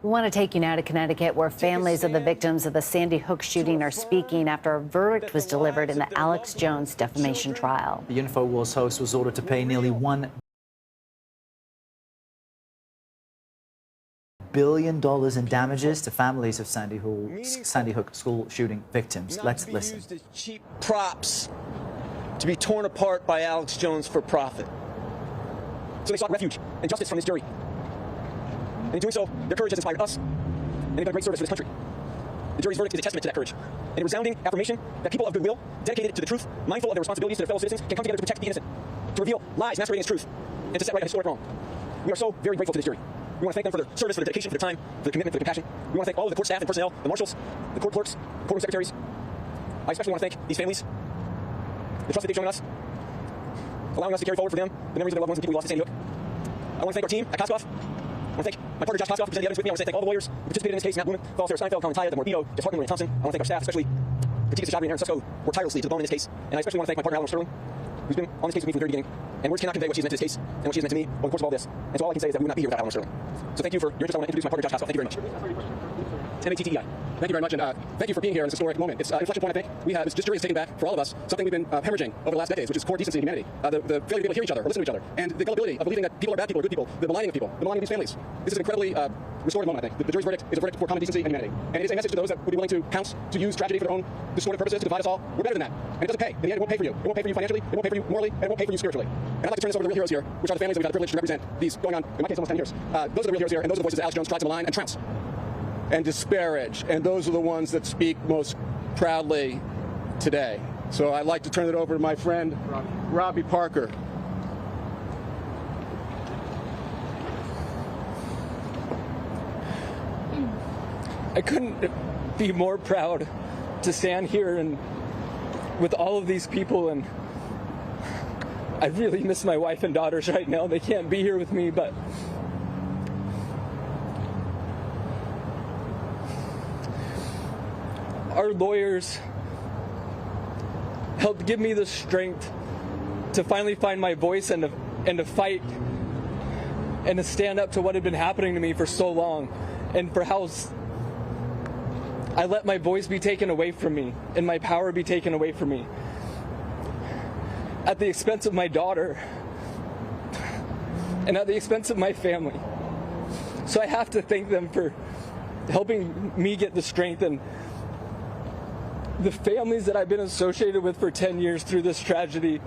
We want to take you now to Connecticut, where families of the victims of the Sandy Hook shooting are speaking after a verdict was delivered in the Alex Jones defamation trial. The InfoWars host was ordered to pay nearly $1 billion in damages to families of Sandy Hook school shooting victims. Let's listen. Used as cheap props to be torn apart by Alex Jones for profit. So they sought refuge and justice from this jury. And in doing so, their courage has inspired us, and they've done great service for this country. The jury's verdict is a testament to that courage, and a resounding affirmation that people of goodwill, dedicated to the truth, mindful of their responsibilities to their fellow citizens, can come together to protect the innocent, to reveal lies masquerading as truth, and to set right a historic wrong. We are so very grateful to this jury. We want to thank them for their service, for their dedication, for their time, for their commitment, for their compassion. We want to thank all of the court staff and personnel, the marshals, the court clerks, the courtroom secretaries. I especially want to thank these families, the trust that they've shown in us, allowing us to carry forward for them the memories of their loved ones and people we lost at Sandy Hook. I want to thank our team at Koskoff. I want to thank my partner Josh Koskoff, who presented the evidence with me. I want to thank all the lawyers who participated in this case: Matt Blumen, Sarah Steinfeld, Colin Taya, Devin Morbillo, Jeff Hartman, William Thompson. I want to thank our staff, especially Katika Sashadri and Aaron Susko, who worked tirelessly to the bone in this case. And I especially want to thank my partner Alan Sterling, who's been on this case with me from the very beginning. And words cannot convey what she's meant to this case and what she's meant to me over the course of all this. And so all I can say is that we would not be here without Alan Sterling. So thank you for your interest. I want to introduce my partner Josh Koskoff. Thank you very much. M-A-T-T-E-I. Thank you very much, and thank you for being here in this historic moment. It's an inflection point, I think. This jury has taken back, for all of us, something we've been hemorrhaging over the last decades, which is core decency and humanity. The failure to be able to hear each other, or listen to each other, and the gullibility of believing that people are bad people or good people, the maligning of people, the maligning of these families. This is an incredibly restorative moment, I think. The jury's verdict is a verdict for common decency and humanity. And it is a message to those that would be willing to pounce, to use tragedy for their own distorted purposes, to divide us all. We're better than that. And it doesn't pay. In the end, it won't pay for you. It won't pay for you financially, it won't pay for you morally, and it won't pay for you spiritually. And I'd like to turn this over to the real heroes here, which are the families that we've had the privilege to represent these going on, in my case, almost 10 years. Those are the real heroes here, and those are the voices that Alex Jones tried to malign and trounce and disparage, and those are the ones that speak most proudly today. So I'd like to turn it over to my friend, Robbie Parker. I couldn't be more proud to stand here and with all of these people, and I really miss my wife and daughters right now. They can't be here with me, but our lawyers helped give me the strength to finally find my voice and to fight and to stand up to what had been happening to me for so long, and for how I let my voice be taken away from me and my power be taken away from me at the expense of my daughter and at the expense of my family. So I have to thank them for helping me get the strength, and the families that I've been associated with for 10 years through this tragedy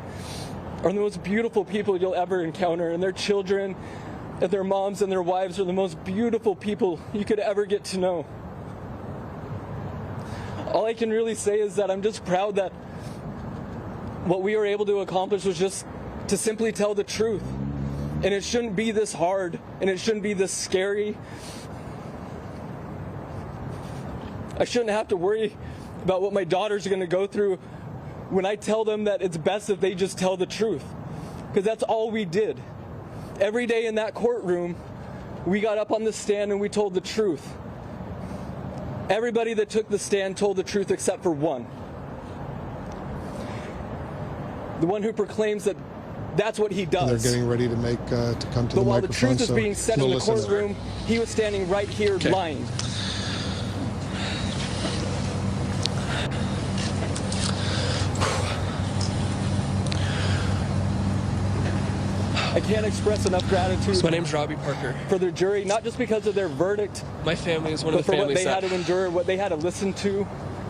are the most beautiful people you'll ever encounter, and their children and their moms and their wives are the most beautiful people you could ever get to know. All I can really say is that I'm just proud that what we were able to accomplish was just to simply tell the truth. And it shouldn't be this hard, and it shouldn't be this scary. I shouldn't have to worry about what my daughters are going to go through when I tell them that it's best if they just tell the truth. Because that's all we did. Every day in that courtroom, we got up on the stand and we told the truth. Everybody that took the stand told the truth except for one. The one who proclaims that that's what he does. They're getting ready to come to the microphone. But while the truth is being said in the courtroom, he was standing right here lying. I can't express enough gratitude. So my name's Robbie Parker. For their jury, not just because of their verdict. My family is one of the families what they had to endure, what they had to listen to.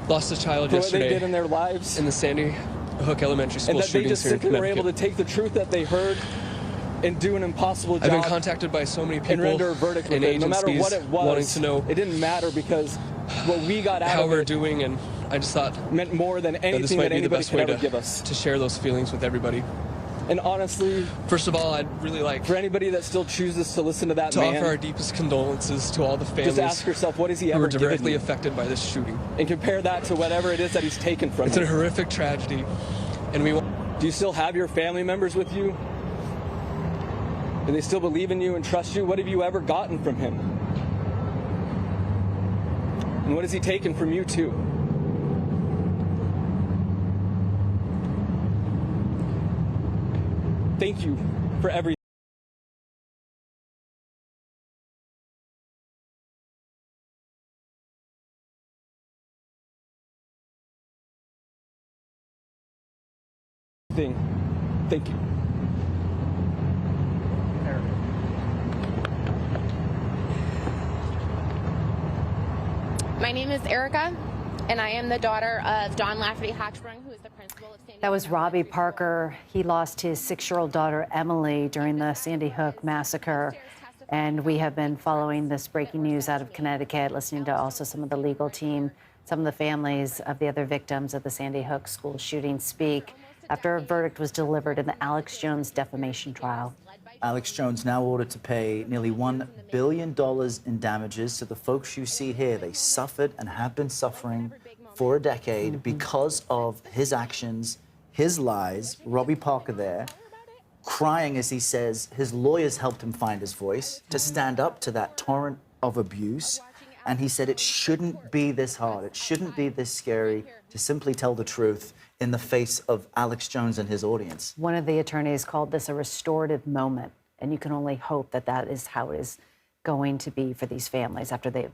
Lost a child for yesterday. What they did in their lives. In the Sandy Hook Elementary School shootings here in Connecticut. And that they just simply were able to take the truth that they heard and do an impossible job. I've been contacted by so many people and render a verdict with it. No matter what it was, wanting to know it didn't matter, because what we got out how of we're it doing, and I just thought meant more than anything that anybody could ever give us. To share those feelings with everybody. And honestly, first of all, I'd really like for anybody that still chooses to listen to that man, offer our deepest condolences to all the families. Just ask yourself, what has he ever given who were directly affected by this shooting, and compare that to whatever it is that he's taken from. It's a horrific tragedy, and we. Do you still have your family members with you? Do they still believe in you and trust you? What have you ever gotten from him? And what has he taken from you too? Thank you for everything. thing. Thank you. My name is Erica, and I am the daughter of Don Lafferty Hatchbrung, who is the principal of Sandy Hook. That was Robbie Parker. He lost his 6-year-old daughter, Emily, during the Sandy Hook massacre. And we have been following this breaking news out of Connecticut, listening to also some of the legal team, some of the families of the other victims of the Sandy Hook school shooting speak after a verdict was delivered in the Alex Jones defamation trial. Alex Jones now ordered to pay nearly $1 billion in damages to the folks you see here. They suffered and have been suffering for a decade because of his actions, his lies. Robbie Parker there, crying as he says his lawyers helped him find his voice to stand up to that torrent of abuse. And he said it shouldn't be this hard. It shouldn't be this scary to simply tell the truth in the face of Alex Jones and his audience. One of the attorneys called this a restorative moment, and you can only hope that that is how it is going to be for these families after they've